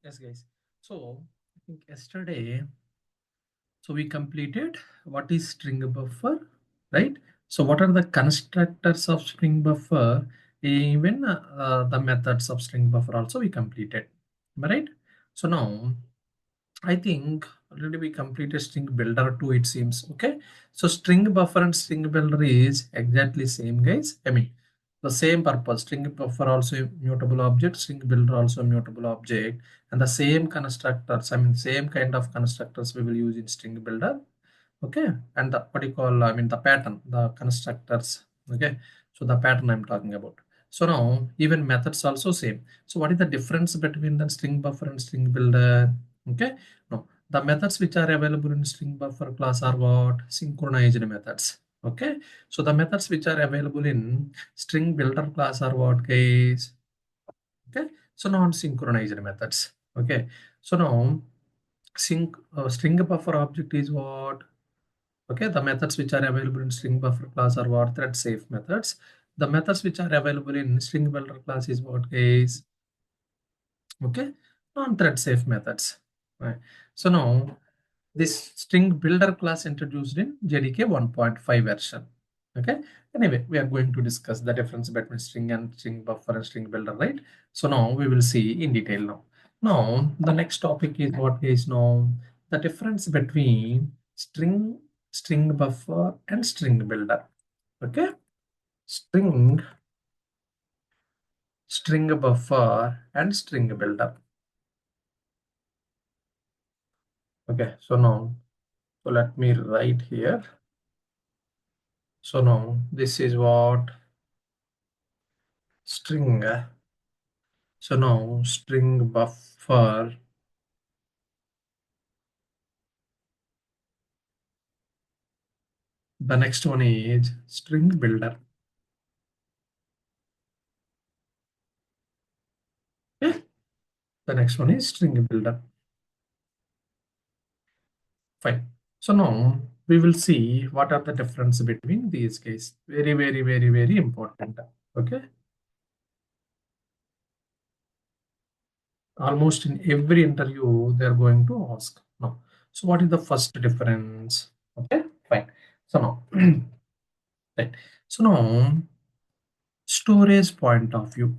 Yes, guys. So I think yesterday, so we completed what is string buffer, right? So what are the constructors of string buffer? Even the methods of string buffer also we completed, am I right? So now I think already we completed string builder too, it seems. Okay. So string buffer and string builder is exactly same, guys. I mean, the same purpose. String buffer also a mutable object, string builder also a mutable object, and the same constructors, I mean, same kind of constructors we will use in string builder. Okay. And the what you call, I mean, the pattern, the constructors. Okay. So the pattern I'm talking about. So now even methods also same. So what is the difference between the string buffer and string builder? Okay. No, the methods which are available in string buffer class are what? Synchronized methods. Okay. So the methods which are available in string builder class are what, guys? Okay. So non-synchronized methods. Okay. So now string buffer object is what? Okay. The methods which are available in string buffer class are what? Thread safe methods. The methods which are available in string builder class is what, guys? Okay. Non-thread safe methods. Right. So now this string builder class introduced in JDK 1.5 version. Okay. Anyway, we are going to discuss the difference between string and string buffer and string builder, right? So now we will see in detail now. Now the next topic is what is now the difference between string buffer and string builder. Okay. String buffer and string builder. Okay. So now, so let me write here. So now this is what string. So now string buffer. The next one is string builder. Okay. The next one is string builder. Fine. So now we will see what are the difference between these guys. Very, very, very, very important. Okay. Almost in every interview, they're going to ask. Now, so what is the first difference? Okay, fine. So now, right. So now, storage point of view.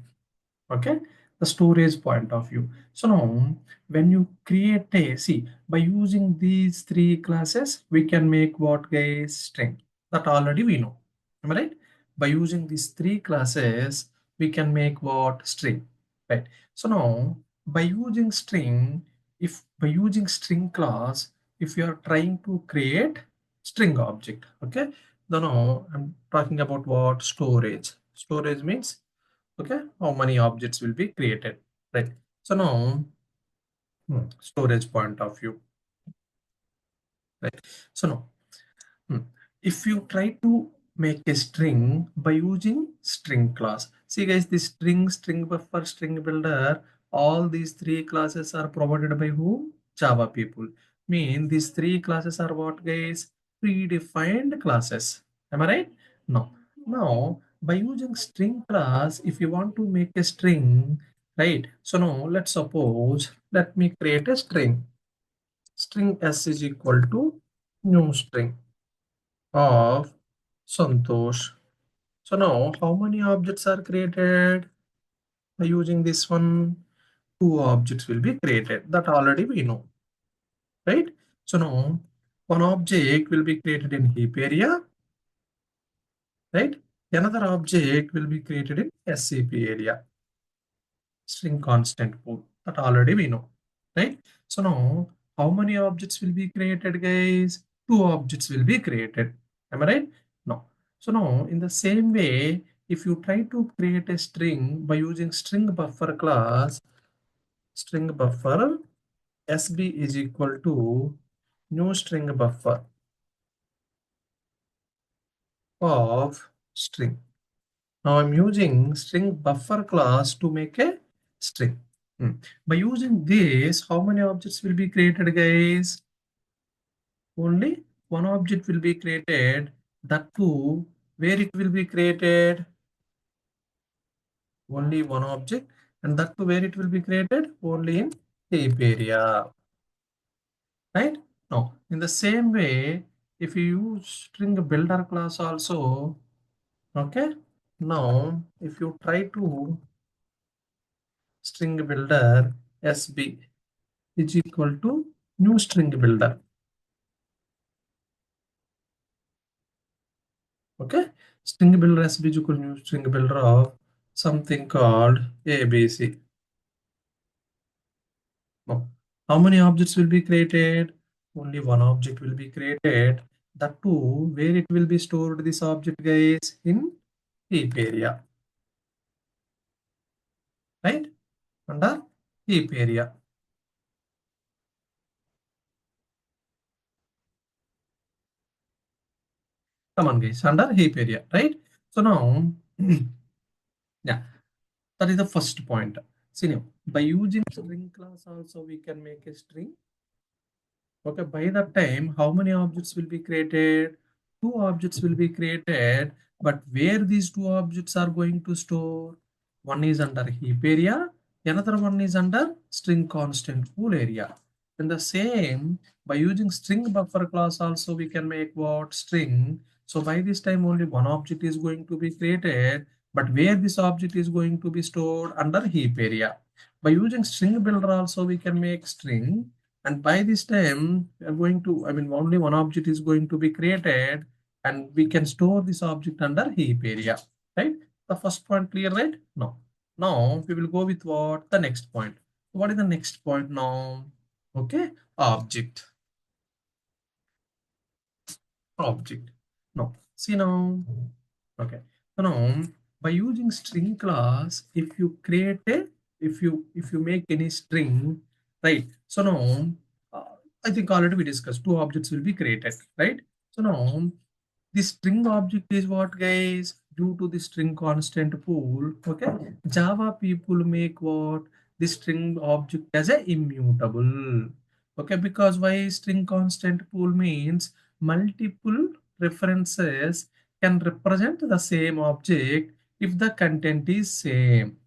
Okay, the storage point of view. So now, when you create a, see, by using these three classes, we can make what, guys? String. That already we know. Am I right? By using these three classes, we can make what? String. Right. So now, by using string, if by using string class, if you are trying to create string object, okay, then now I'm talking about what? Storage. Storage means, okay, how many objects will be created, right? So now storage point of view, right? So now if you try to make a string by using string class, see guys, this string buffer, string builder, all these three classes are provided by whom? Java people. Mean these three classes are what, guys? Predefined classes. Am I right? No. Now by using string class, if you want to make a string, right? So now let's suppose, let me create a string. String s is equal to new string of Santosh. So now how many objects are created? By using this one, two objects will be created. That already we know, right? So now one object will be created in heap area, right? Another object will be created in SCP area, string constant pool. That already we know, right? So now how many objects will be created, guys? Two objects will be created. Am I right? No. So now in the same way, if you try to create a string by using string buffer class, string buffer SB is equal to new string buffer of string. Now I'm using string buffer class to make a string. By using this, how many objects will be created, guys? Only one object will be created. That too, where it will be created? Only one object and that where it will be created only in heap area, right? Now, in the same way, if you use string builder class also, okay. Now, if you try to string builder SB is equal to new string builder, okay. String builder SB is equal to new string builder of something called ABC. Now, how many objects will be created? Only one object will be created. That too, where it will be stored, this object guys, in heap area, right? Under heap area. Come on guys, under heap area, right? So now, yeah, that is the first point. See now, by using string class also we can make a string. Okay, by that time, how many objects will be created? Two objects will be created, but where these two objects are going to store? One is under heap area, another one is under string constant pool area. And the same, by using string buffer class also we can make what? String. So by this time only one object is going to be created, but where this object is going to be stored? Under heap area. By using string builder also we can make string, and by this time we are going to, I mean, only one object is going to be created, and we can store this object under heap area, right? The first point clear, right? Now we will go with what? The next point. What is the next point now? Okay, object. No, see now. Okay, so now by using string class, if you create a, if you make any string, right? So now, I think already we discussed two objects will be created, right? So now the string object is what guys? Due to the string constant pool, okay? Java people make what? The string object as a immutable. Okay, because why string constant pool means multiple references can represent the same object if the content is same,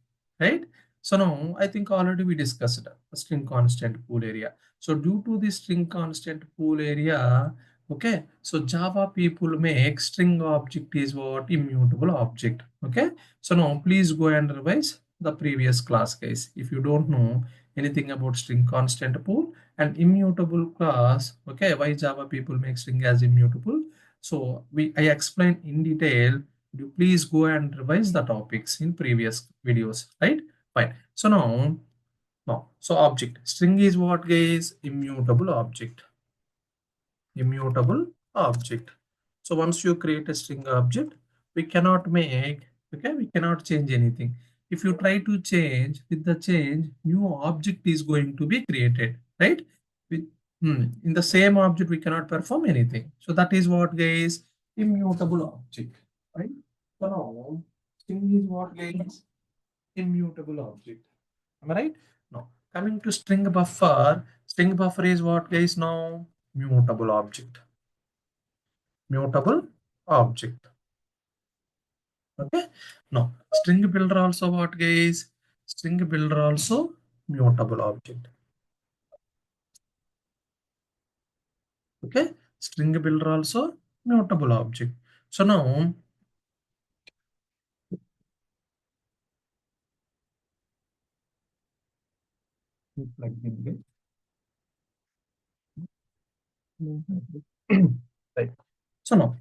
right? So now I think already we discussed the string constant pool area. So due to the string constant pool area, okay, so Java people make string object is what? Immutable object. Okay, so now please go and revise the previous class guys if you don't know anything about string constant pool and immutable class. Okay, why Java people make string as immutable? So I explained in detail. You please go and revise the topics in previous videos, right? Fine. So now, so object string is what guys? Immutable object. Immutable object. So once you create a string object, we cannot make, okay, we cannot change anything. If you try to change, with the change, new object is going to be created, right? With, in the same object, we cannot perform anything. So that is what guys, immutable object, right? So now, string is what guys? Immutable object. Am I right? Now, coming to string buffer is what guys now? Mutable object. Mutable object. Okay. Now, string builder also what guys? String builder also mutable object. Okay. String builder also mutable object. So now, plug in right. So now,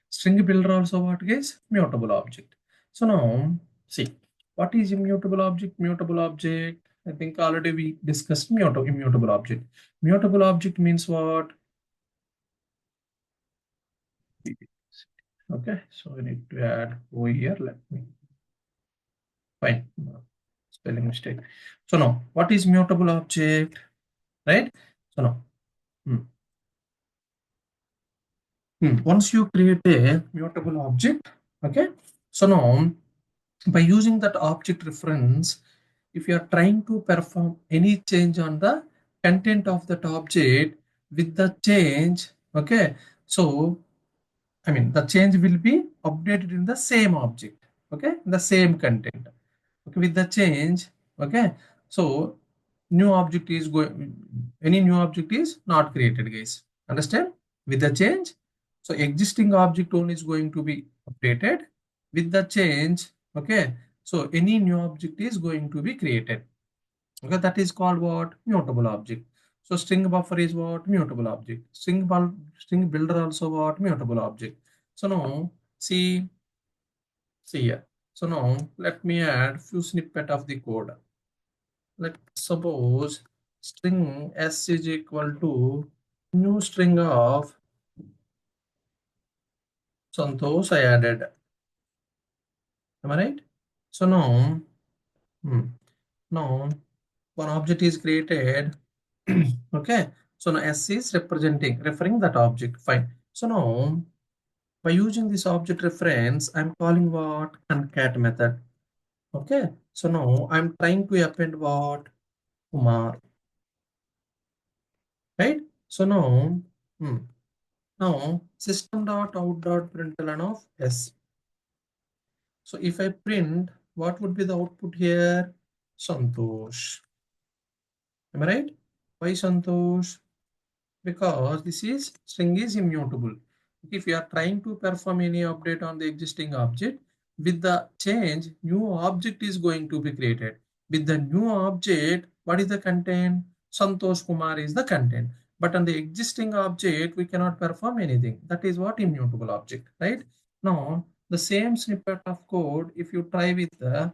string builder also what guys? Mutable object. So now, see, what is immutable object? Mutable object. I think already we discussed immutable object. Mutable object means what? Okay, so we need to add over here. Let me fine. Spelling mistake. So now, what is mutable object? Right? So now, hmm, once you create a mutable object, okay. So now, by using that object reference, if you are trying to perform any change on the content of that object with the change, okay. So the change will be updated in the same object, okay, the same content. Okay, with the change, okay, so new object is going, any new object is not created, guys. Understand? With the change, so existing object only is going to be updated. With the change, okay, so any new object is going to be created. Okay, that is called what? Mutable object. So string buffer is what? Mutable object. String builder also what? Mutable object. So now see here. So now let me add few snippet of the code. Let's suppose string s is equal to new string of Santosh I added. Am I right? So now, now one object is created. Okay. So now s is referring that object. Fine. So now by using this object reference, I'm calling what? Concat method. Okay. So now I'm trying to append what? Kumar. Right? So now, hmm, now system.out.println of s. So if I print, what would be the output here? Santosh. Am I right? Why Santosh? Because this is string is immutable. If you are trying to perform any update on the existing object, with the change, new object is going to be created. With the new object, what is the content? Santosh Kumar is the content. But on the existing object, we cannot perform anything. That is what immutable object, right? Now, the same snippet of code, if you try with the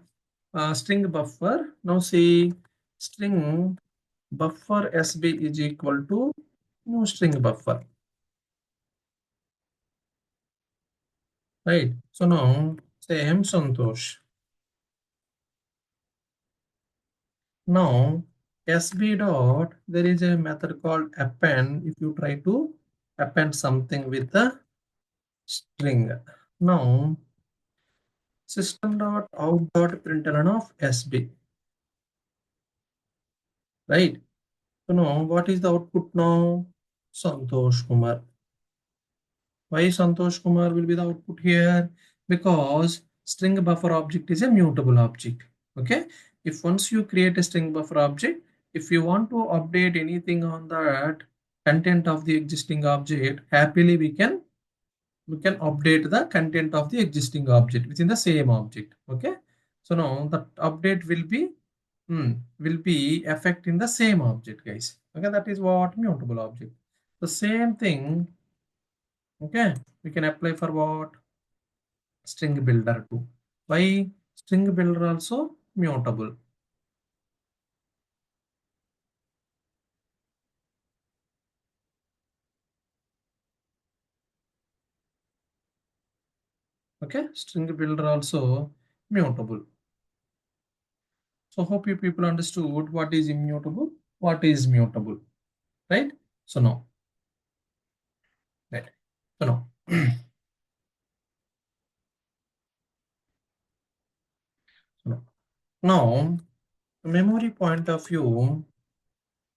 string buffer, now see string buffer sb is equal to new string buffer, right? So now same Santosh. Now sb dot, there is a method called append. If you try to append something with the string, now system dot out dot println of sb, right? So now what is the output now? Santosh Kumar. Why Santosh Kumar will be the output here? Because string buffer object is a mutable object. Okay. If once you create a string buffer object, if you want to update anything on that content of the existing object, happily we can update the content of the existing object within the same object. Okay. So now the update will be effect in the same object, guys. Okay, that is what mutable object. The same thing, okay, we can apply for what? String builder too. Why string builder also mutable? Okay, string builder also mutable. So hope you people understood what is immutable, what is mutable, right? So now, right. So now, so now, memory point of view,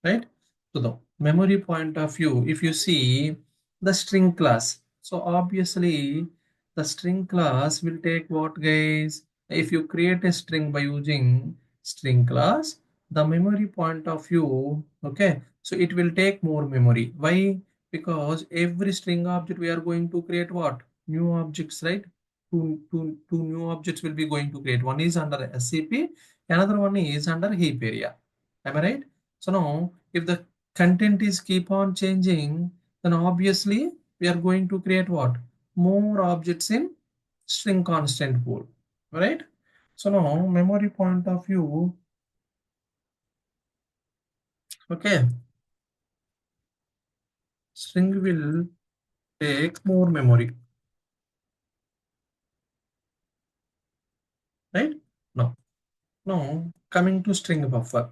right? So the memory point of view, if you see the string class, so obviously the string class will take what, guys? If you create a string by using string class, the memory point of view, okay, so it will take more memory. Why? Because every string object we are going to create what? New objects, right? Two new objects will be going to create. One is under SCP, another one is under heap area. Am I right? So now, if the content is keep on changing, then obviously we are going to create what? More objects in string constant pool, right? So now, memory point of view, okay, string will take more memory, right? Now, now coming to string buffer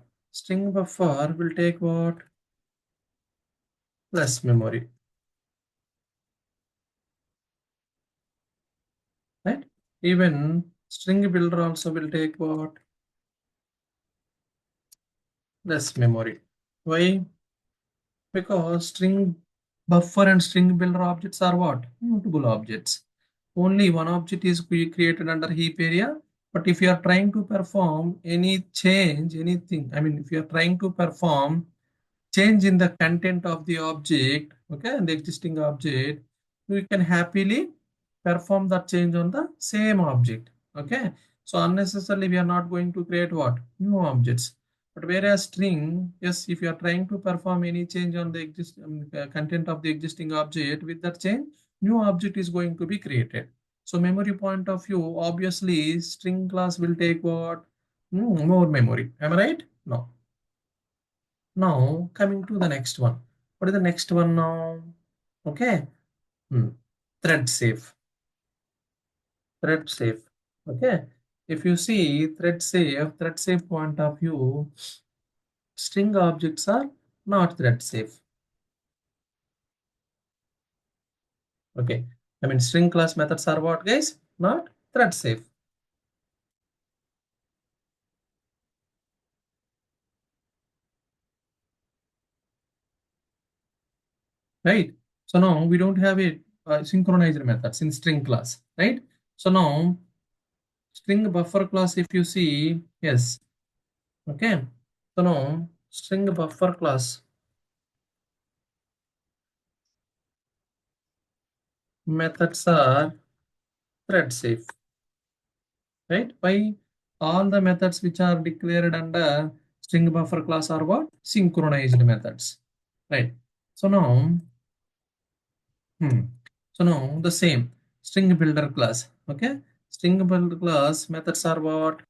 will take what? Less memory, right? Even string builder also will take what? Less memory. Why? Because string buffer and string builder objects are what? Mutable objects. Only one object is created under heap area, But if you are trying to perform any change, anything, I mean, if you are trying to perform change in the content of the object, okay, and the existing object, we can happily perform that change on the same object, okay. So unnecessarily we are not going to create what? New objects. But whereas string, yes, if you are trying to perform any change on the content of the existing object, with that change, new object is going to be created. So memory point of view, obviously string class will take what? More memory. Am I right? No. Now coming to the next one. What is the next one now? Okay. Thread safe. Thread safe. Okay. If you see thread safe point of view, string objects are not thread safe. Okay. I mean, string class methods are what, guys? Not thread safe. Right. So now we don't have a synchronized methods in string class, right? So now string buffer class, if you see, yes. Okay. So now string buffer class methods are thread safe, right? Why? All the methods which are declared under string buffer class are what? Synchronized methods, right? So now, so now the same string builder class, okay? String builder class methods are what?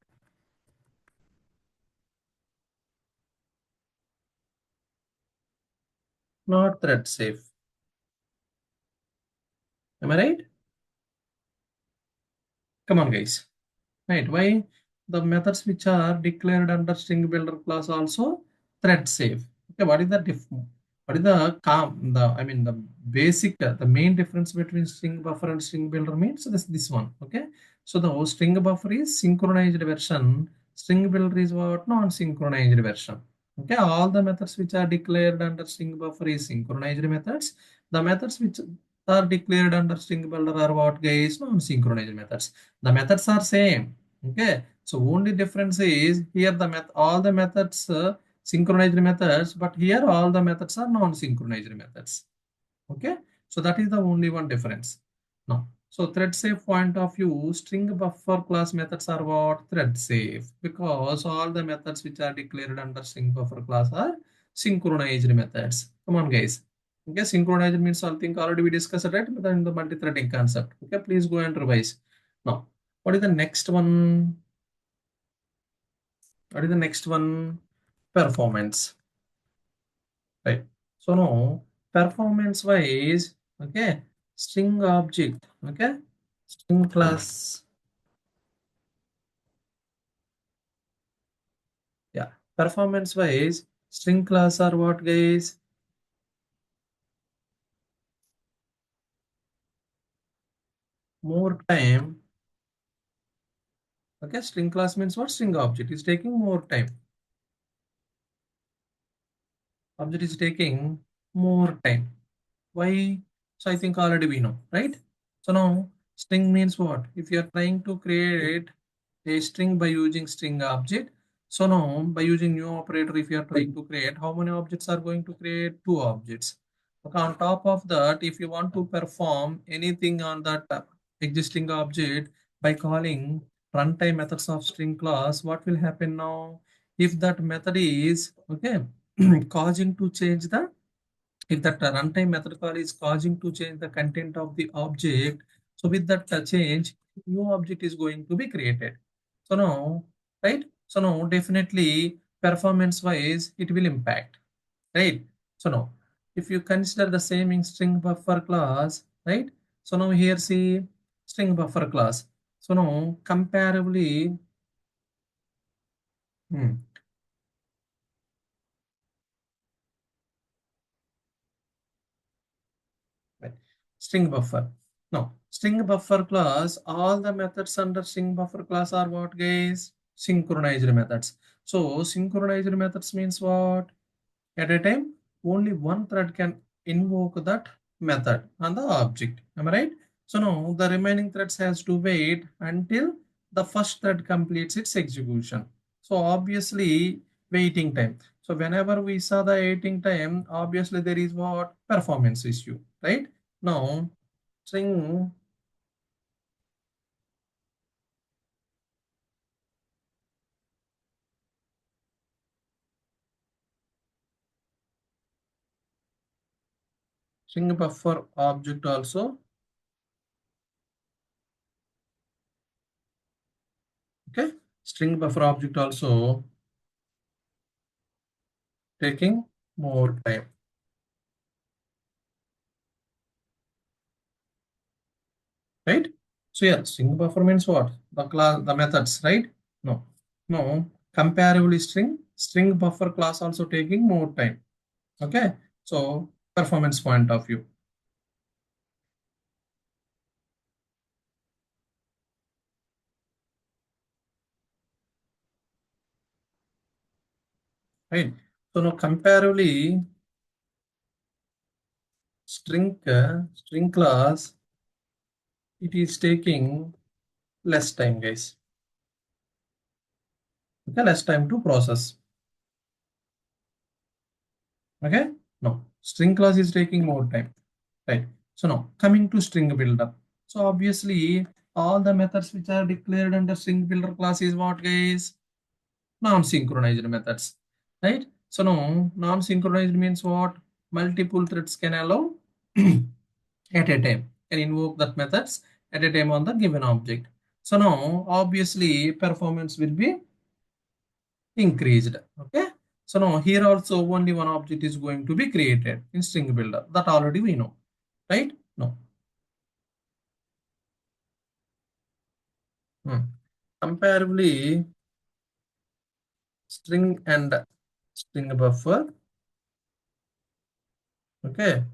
Not thread safe. Am I right? Come on, guys. Right? Why? The methods which are declared under string builder class also thread safe. Okay, what is the what is the I mean the basic the main difference between string buffer and string builder means this one. Okay, so the string buffer is synchronized version, string builder is what? Non-synchronized version. Okay, all the methods which are declared under string buffer is synchronized methods. The methods which are declared under string builder are what, guys? Non-synchronized methods. The methods are same. Okay, so only difference is here the all the methods synchronized methods, but here all the methods are non-synchronized methods. Okay, so that is the only one difference. Now, so thread safe point of view, string buffer class methods are what? Thread safe, because all the methods which are declared under string buffer class are synchronized methods. Come on, guys. Okay, synchronized means something already we discussed, right? But then the multi-threading concept. Okay, please go and revise. Now, what is the next one? What is the next one? Performance, right? So now performance wise, okay, string object, okay, string class, yeah, performance wise, string class are what, guys? More time. Okay, string class means what? String object is taking more time. Object is taking more time. Why? So I think already we know, right? So now string means what? If you are trying to create a string by using string object, so now by using new operator, if you are trying to create, how many objects are going to create? Two objects. Okay, on top of that, if you want to perform anything on that existing object by calling runtime methods of string class, what will happen now? If that method is okay causing to change the, if that runtime method call is causing to change the content of the object, so with that change, new object is going to be created. So now, right? So now definitely performance wise, it will impact, right? So now, if you consider the same in string buffer class, right? So now here see string buffer class. So now comparably, hmm, right. String buffer. Now, string buffer class, all the methods under string buffer class are what, guys? Synchronized methods. So synchronized methods means what? At a time, only one thread can invoke that method on the object. Am I right? So now the remaining threads has to wait until the first thread completes its execution. So obviously waiting time. So whenever we saw the waiting time, obviously there is what performance issue, right? Now string buffer object also, okay, string buffer object also taking more time, right? So yeah, string buffer means what? The class, the methods, right? No, no. Comparably string buffer class also taking more time. Okay, so performance point of view, right? So now comparably string class, it is taking less time, guys. Okay, less time to process. Okay, no, string class is taking more time, right? So now coming to string builder. So obviously all the methods which are declared under string builder class is what, guys? Non-synchronized methods, right? So now non-synchronized means what? Multiple threads can allow at a time, can invoke that methods at a time on the given object. So now obviously performance will be increased. Okay. So now here also only one object is going to be created in string builder. That already we know, right? No. Comparably, string and string buffer. Okay.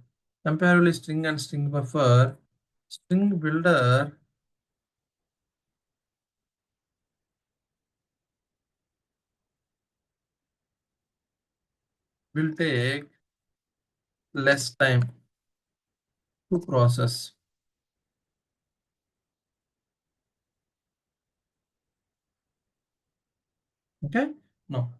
Comparably, string and string buffer. String builder will take less time to process. Okay. No.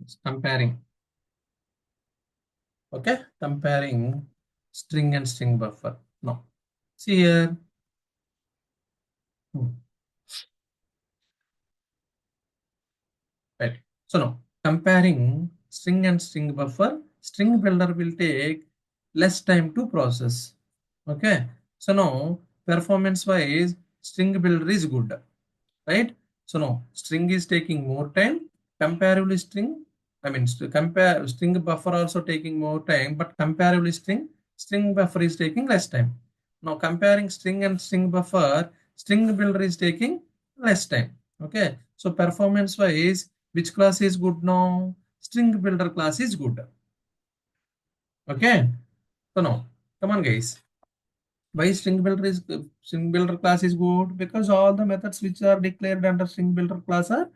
It's comparing. Okay. Comparing string and string buffer. No. See here. Hmm. Right. So now comparing string and string buffer, string builder will take less time to process. Okay. So now performance wise, string builder is good, right? So now string is taking more time. Comparatively string, I mean compare string buffer also taking more time, but comparatively string buffer is taking less time. Now comparing string and string buffer, string builder is taking less time. Okay. So performance wise, which class is good now? String builder class is good. Okay. So now, come on guys. Why string builder class is good? Because all the methods which are declared under string builder class are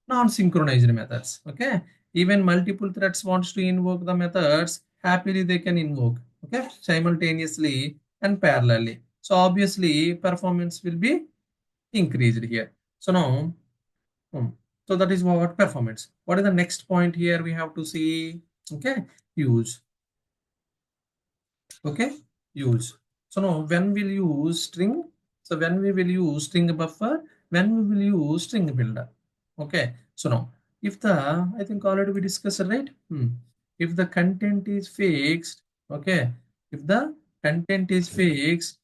non-synchronized methods. Okay. Even multiple threads wants to invoke the methods, happily they can invoke. Okay. Simultaneously and parallelly. So obviously performance will be increased here. So now, so that is what performance. What is the next point here we have to see? Okay, use. Okay, use. So now when we'll use string, so when we will use string buffer, when we will use string builder. Okay, so now if the, I think already we discussed, right? If the content is fixed, okay, if the content is fixed,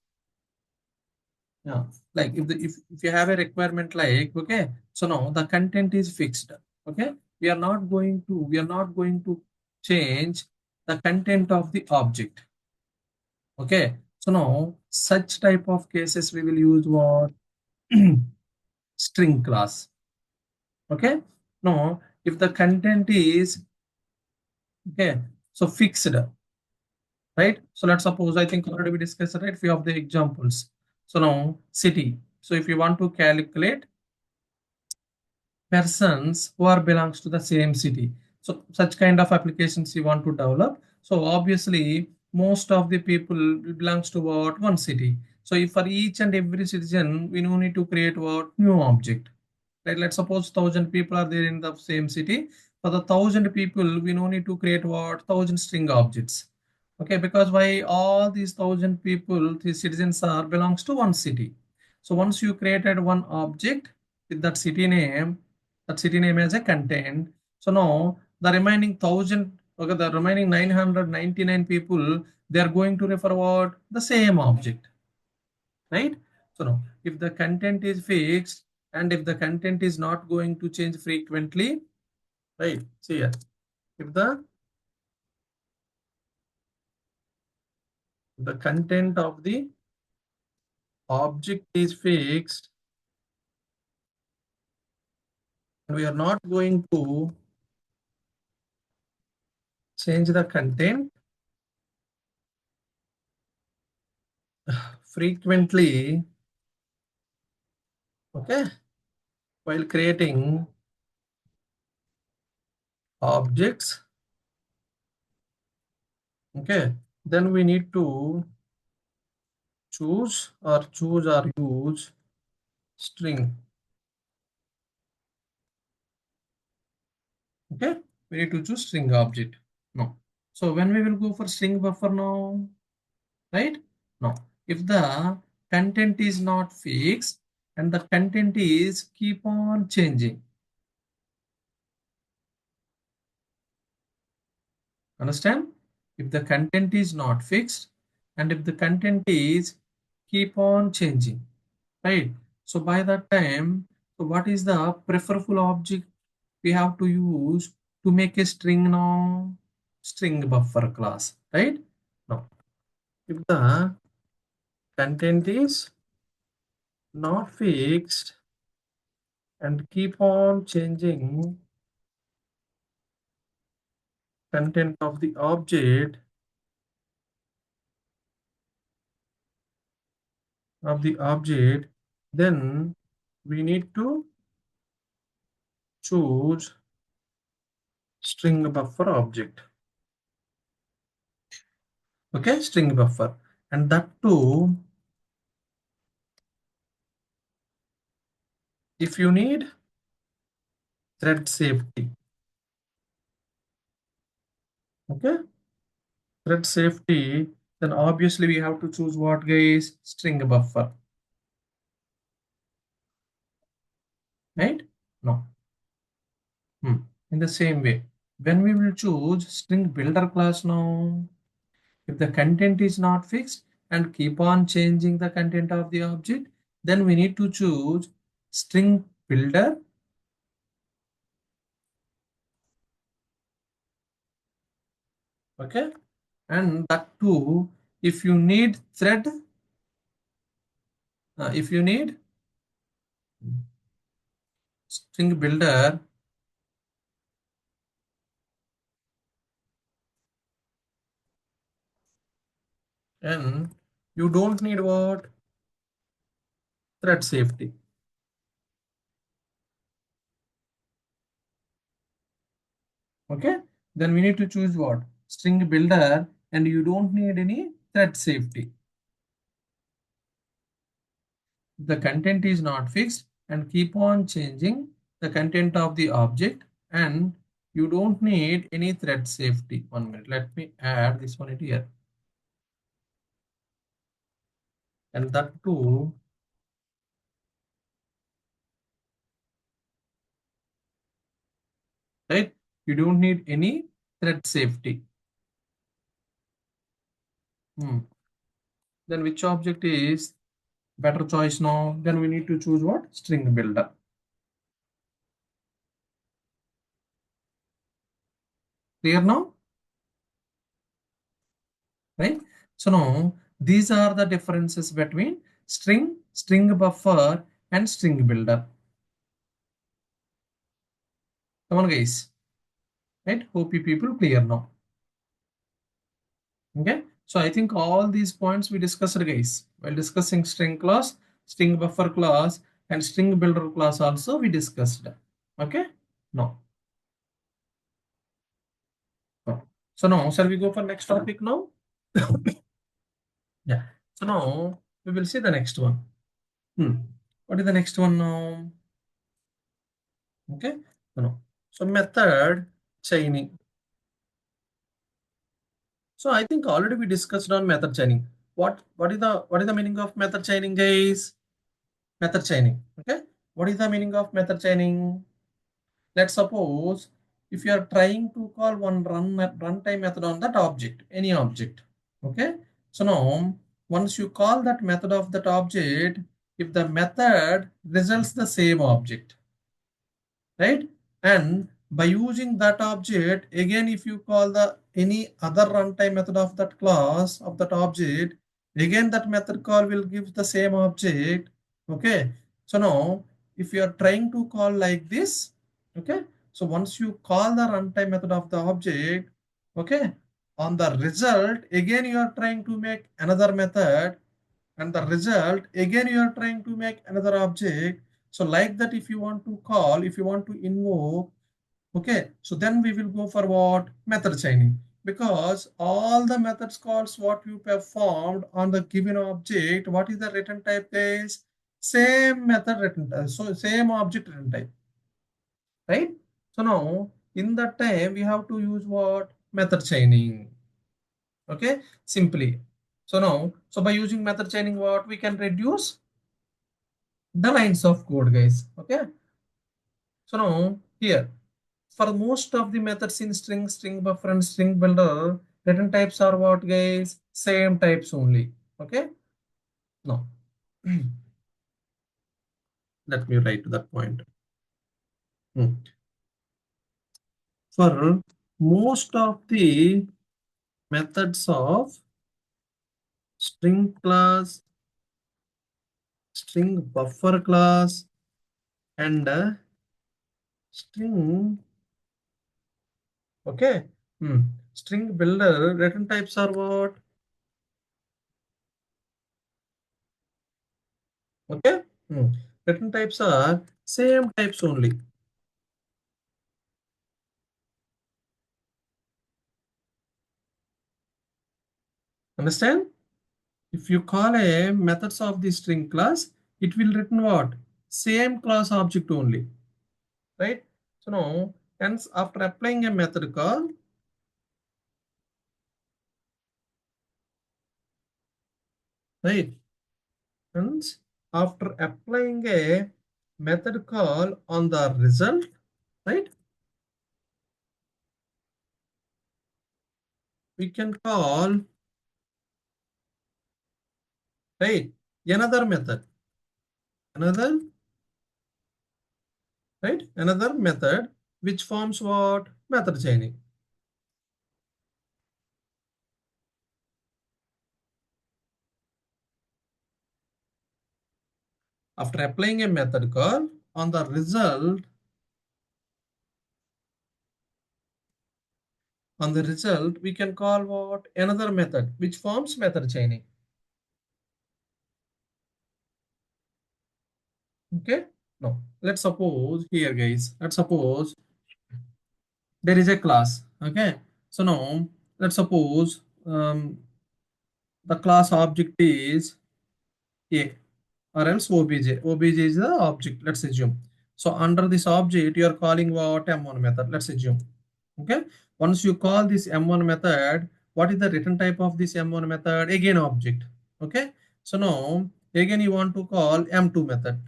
yeah, like if you have a requirement like, okay, so now the content is fixed. Okay, we are not going to change the content of the object. Okay, so now such type of cases we will use what? String class. Okay, now if the content is, okay, so fixed, right? So let's suppose, I think already we discussed, right, few of the examples. So now city. So if you want to calculate persons who are belongs to the same city. So such kind of applications you want to develop. So obviously most of the people belongs to what one city. So if for each and every citizen we no need to create what new object. Right? Let's suppose 1,000 people are there in the same city. For the 1,000 people, we no need to create what 1,000 string objects. Okay, because why all these 1,000 people, these citizens are belongs to one city. So once you created one object with that city name as a content. So now the remaining 1,000, okay, the remaining 999 people, they are going to refer what the same object, right? So now if the content is fixed and if the content is not going to change frequently, right? See here, if the content of the object is fixed and we are not going to change the content frequently, okay, while creating objects, okay, then we need to choose or use string. Okay, we need to choose string object. No. So when we will go for string buffer now, right? No. If the content is not fixed and the content is keep on changing. Understand? If the content is not fixed and if the content is keep on changing, right? So by that time, so what is the preferable object we have to use to make a string now? String buffer class, right? Now, if the content is not fixed and keep on changing content of the object, then we need to choose string buffer object. Okay, string buffer, and that too if you need thread safety. Okay, thread safety, then obviously we have to choose what, guys? String buffer, right? No. In the same way, when we will choose string builder class now, if the content is not fixed and keep on changing the content of the object, then we need to choose string builder. Okay, and that too, if you need thread, if you need string builder, and you don't need what? Thread safety. Okay, then we need to choose what? String builder, and you don't need any thread safety. The content is not fixed and keep on changing the content of the object, and you don't need any thread safety. 1 minute, let me add this one here. And that too, right? You don't need any thread safety. Then which object is better choice now? Then we need to choose what? String builder. Clear now? Right? So now these are the differences between string buffer, and string builder. Come on, guys. Right? Hope you people clear now. Okay. So I think all these points we discussed, guys, while discussing string class, string buffer class, and string builder class also we discussed. Okay? No. No. So now, shall we go for next topic now? Yeah. So now we will see the next one. Hmm. What is the next one now? Okay. So no. So method chaining. So I think already we discussed on method chaining. What is the meaning of method chaining, guys? Method chaining. Okay. What is the meaning of method chaining? Let's suppose if you are trying to call one runtime method on that object, any object. Okay. So now once you call that method of that object, if the method results the same object, right? And by using that object, again, if you call the any other runtime method of that class of that object, again that method call will give the same object. Okay. So now if you are trying to call like this, okay. So once you call the runtime method of the object, okay, on the result, again you are trying to make another method, and the result again you are trying to make another object. So like that, if you want to call, if you want to invoke, okay, so then we will go for what? Method chaining. Because all the methods calls what you performed on the given object, what is the return type, is same method return type, so same object return type, right? So now in that time we have to use what? Method chaining. Okay, simply. So now, so by using method chaining, what we can reduce the lines of code, guys. Okay. So now here, for most of the methods in string buffer and string builder, return types are what, guys? Same types only. Okay. Now, let me write to that point. For most of the methods of string class, string buffer class, and string, okay. String builder return types are what? Okay. Return types are same types only. Understand? If you call a methods of the string class, it will return what? Same class object only. Right? So now, hence after applying a method call, right? Hence after applying a method call on the result, right? We can call, right, another method. Another, right? Another method which forms what? Method chaining. After applying a method call on the result, we can call what? Another method which forms method chaining. Okay. Now let's suppose here, guys. Let's suppose there is a class. Okay. So now let's suppose the class object is A, or else obj. Obj is the object. Let's assume. So under this object, you are calling what? M1 method. Let's assume. Okay. Once you call this M1 method, what is the return type of this M1 method? Again object. Okay. So now again you want to call M2 method.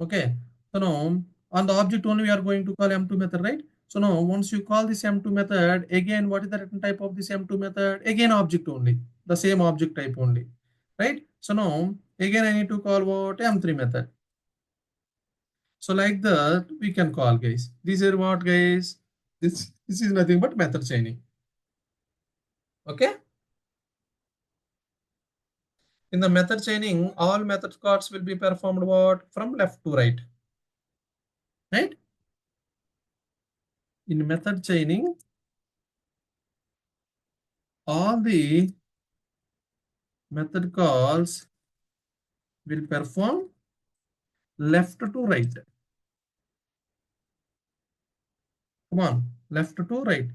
Okay. So now on the object only we are going to call M2 method, right? So now once you call this M2 method, again what is the return type of this M2 method? Again object only. The same object type only. Right? So now again I need to call what? M3 method. So like that we can call, guys. These are what, guys? This is nothing but method chaining. Okay. In the method chaining, all method calls will be performed what? From left to right. Right? In method chaining, all the method calls will perform left to right. Come on, left to right.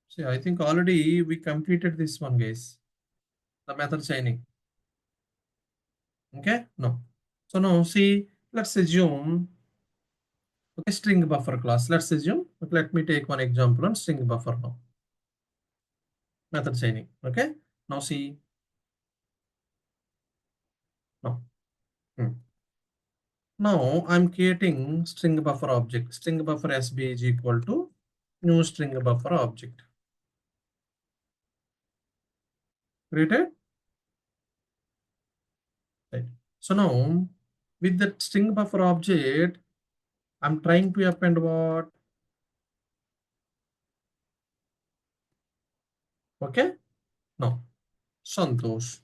See, I think already we completed this one, guys. The method chaining. Okay, no. So now see, let's assume, okay, string buffer class. Let's assume, okay, let me take one example on string buffer now. Method chaining. Okay, now see, now. Now I'm creating string buffer object. String buffer SB is equal to new string buffer object. Created. Right. So now with that string buffer object, I'm trying to append what? Okay. Now Santosh.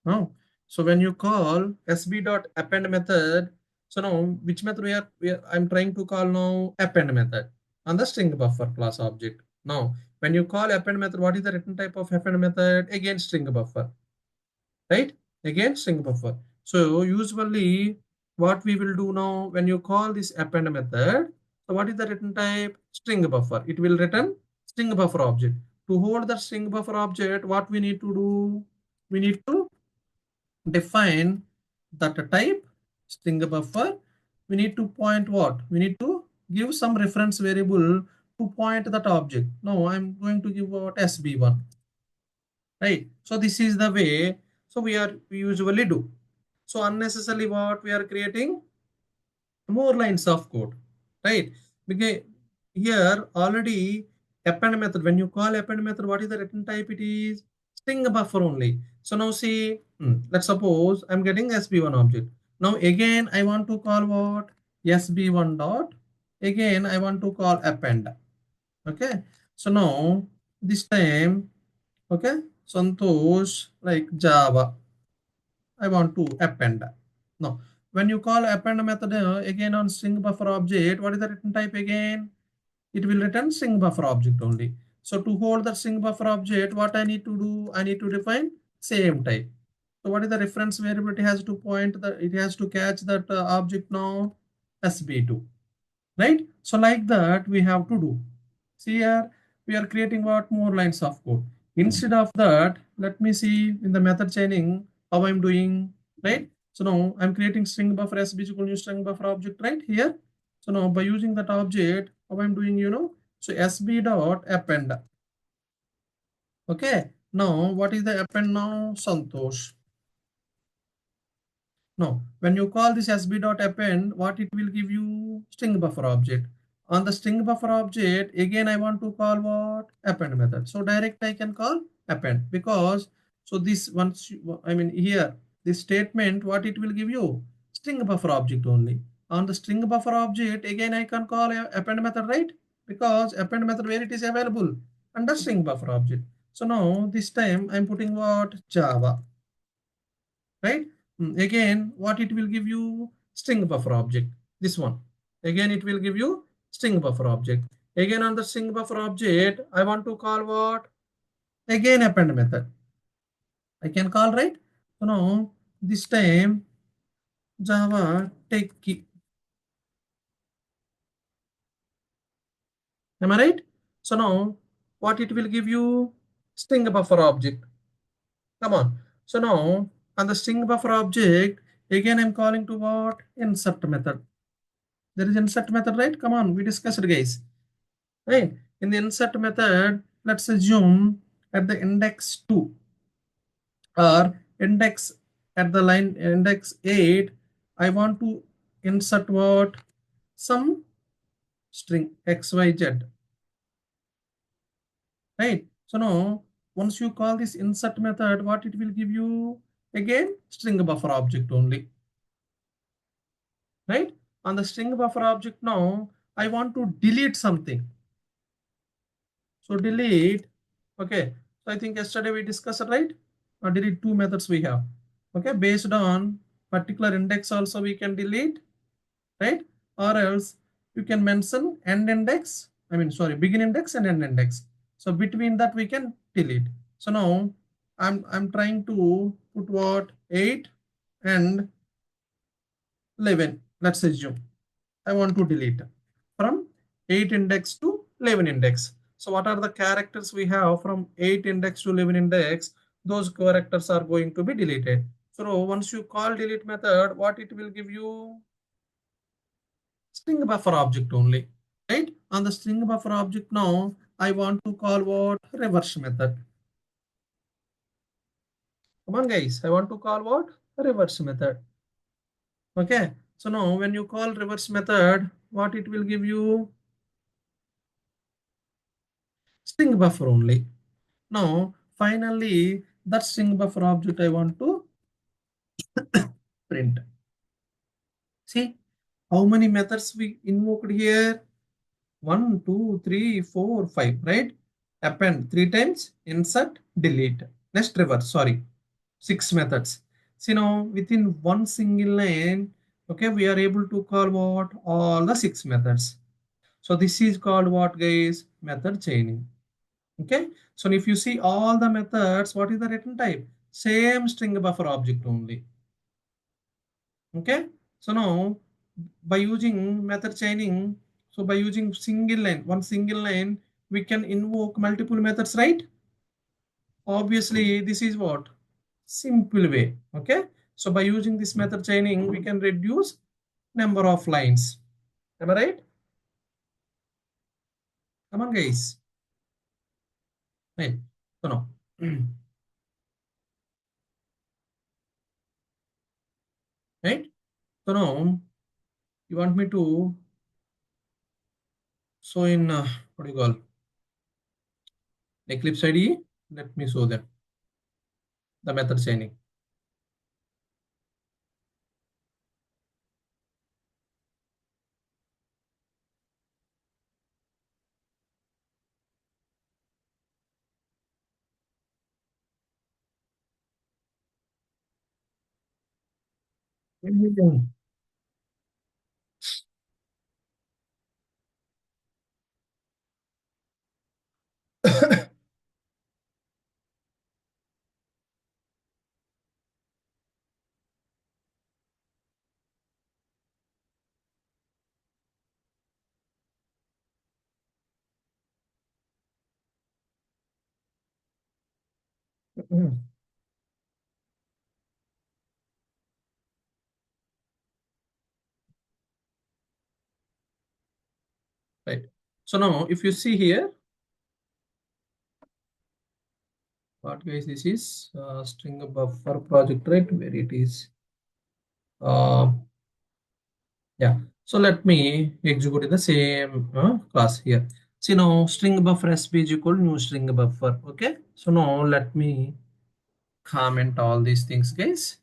Now, so when you call sb.append method, so now which method I'm trying to call now? Append method on the string buffer class object. Now, when you call append method, what is the written type of append method? Again, string buffer, right? Again, string buffer. So usually what we will do now when you call this append method, so what is the written type? String buffer. It will return string buffer object. To hold the string buffer object, what we need to do? We need to define that type string buffer. We need to point what? We need to give some reference variable to point that object. Now I'm going to give what? SB1, right? So this is the way. So we usually do. So unnecessarily what we are creating more lines of code, right? Because here already append method, when you call append method, what is the return type? It is string buffer only. So now see, let's suppose I'm getting SB1 object. Now again, I want to call what? SB1 dot. Again, I want to call append. Okay. So now this time, okay, Santosh like Java. I want to append. Now, when you call append method again on string buffer object, what is the return type again? It will return string buffer object only. So to hold the string buffer object, what I need to do? I need to define same type. So what is the reference variable? It has to point that it has to catch that object now SB2, right? So like that we have to do. See here, we are creating what? More lines of code. Instead of that, let me see in the method chaining how I'm doing, right? So now I'm creating string buffer SB is equal to new string buffer object right here. So now by using that object, how I'm doing, so SB dot append. Okay. Now what is the append now? Santosh. No, when you call this sb.append, what it will give you? String buffer object. On the string buffer object, again I want to call what? Append method. So direct I can call append because so this once I mean here this statement what it will give you? String buffer object only. On the string buffer object again I can call append method, right? Because append method where it is available under string buffer object. So now this time I'm putting what? Java, right? Again, what it will give you? String buffer object. This one. Again, it will give you string buffer object. Again, on the string buffer object, I want to call what? Again, append method. I can call, right? So now, this time, Java take key. Am I right? So now, what it will give you? String buffer object. Come on. So now, on the string buffer object, again, I'm calling to what? Insert method. There is insert method, right? Come on, we discussed it, guys. Right? In the insert method, let's assume at the index 2 or index at the line index 8, I want to insert what? Some string XYZ. Right? So now, once you call this insert method, what it will give you? Again, string buffer object only. Right? On the string buffer object now, I want to delete something. So delete, okay. So I think yesterday we discussed it, right? Delete two methods we have. Okay, based on particular index also we can delete, right? Or else you can mention end index, begin index and end index. So between that we can delete. So now I'm trying to put what? 8 and 11. let's assume I want to delete from 8 index to 11 index. So what are the characters we have from 8 index to 11 index? Those characters are going to be deleted. So once you call delete method, what it will give you? String buffer object only, right? On the string buffer object now, I want to call what? Reverse method. Come on guys, I want to call what? Reverse method. Okay. So now when you call reverse method, what it will give you? String buffer only. Now, finally, that string buffer object I want to print. See how many methods we invoked here? 1, 2, 3, 4, 5, right? Append 3 times, insert, delete. Next reverse, sorry, 6 methods. See now, within one single line, okay, we are able to call what? All the 6 methods. So this is called what, guys? Method chaining. Okay, so if you see all the methods, what is the return type? Same string buffer object only. Okay, so now by using method chaining, so by using single line, one single line, we can invoke multiple methods, right? Obviously, this is what? Simple way. Okay, so by using this method chaining, we can reduce number of lines. Am I right? Come on, guys. Right. So now, right? So now, you want me to show in what do you call Eclipse IDE? Let me show them the method chaining. Right. So now, if you see here, what guys, this is string buffer project, right? Where it is. Uh, yeah. So let me execute the same class here. See now, string buffer sp is equal to new string buffer. Okay. So now let me comment all these things, guys.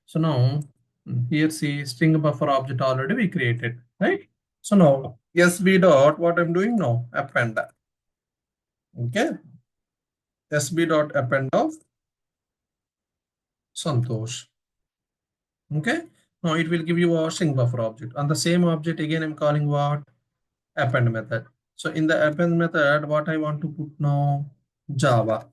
So now here see string buffer object already we created, right? So now sb dot what I'm doing now append. Okay, sb dot append of Santosh. Okay, now it will give you a string buffer object. On the same object again, I'm calling what? Append method. So in the append method, what I want to put now? Java.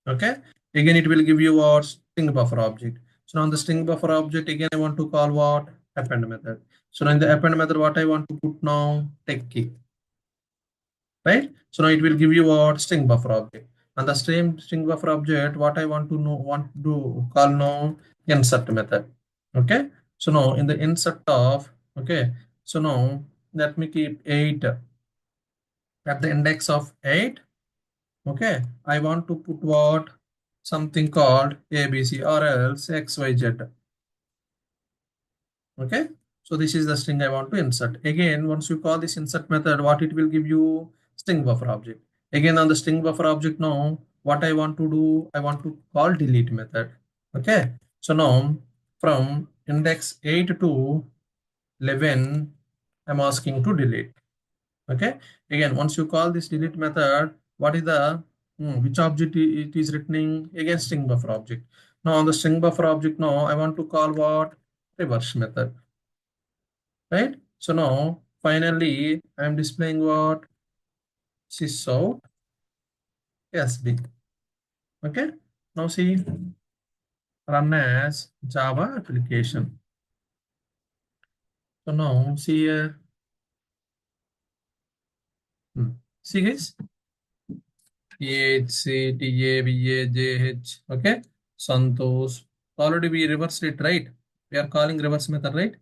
Okay, again it will give you a string buffer object. So on the string buffer object again, I want to call what? Append method. So now in the append method, what I want to put now? Tech key. Right? So now it will give you what? String buffer object. And the same string buffer object, what I want to know, want to call now insert method. Okay. So now in the insert of, okay. So now let me keep 8 at the index of 8. Okay. I want to put what? Something called ABC or else XYZ. Okay. So this is the string I want to insert. Again, once you call this insert method, what it will give you? String buffer object. Again, on the string buffer object now, what I want to do, I want to call delete method. Okay. So now from index 8 to 11, I'm asking to delete. Okay. Again, once you call this delete method, what is the which object it is returning? Again, string buffer object. Now on the string buffer object now, I want to call what? Reverse method. Right? So now finally I'm displaying what? Sysout SB. Okay. Now see run as Java application. So now see here. See guys. AHCTAVAJH. Okay. Santosh. Already we reversed it, right? We are calling reverse method, right?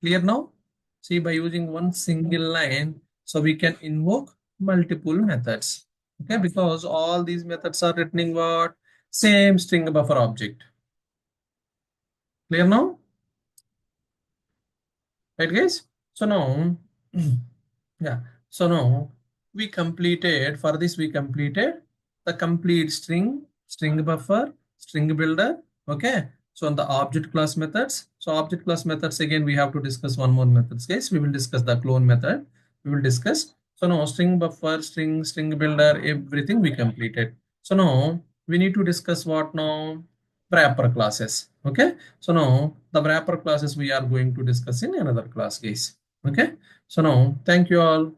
Clear now? See, by using one single line, so we can invoke multiple methods. Okay, because all these methods are written in what? Same string buffer object. Clear now? Right, guys? So now, yeah. So now we completed, for this we completed the complete string buffer, string builder. Okay. So on the object class methods. So object class methods, again, we have to discuss one more methods, guys. We will discuss the clone method. We will discuss. So now string buffer, string builder, everything we completed. So now we need to discuss what now? Wrapper classes. Okay. So now the wrapper classes we are going to discuss in another class, guys. Okay. So now thank you all.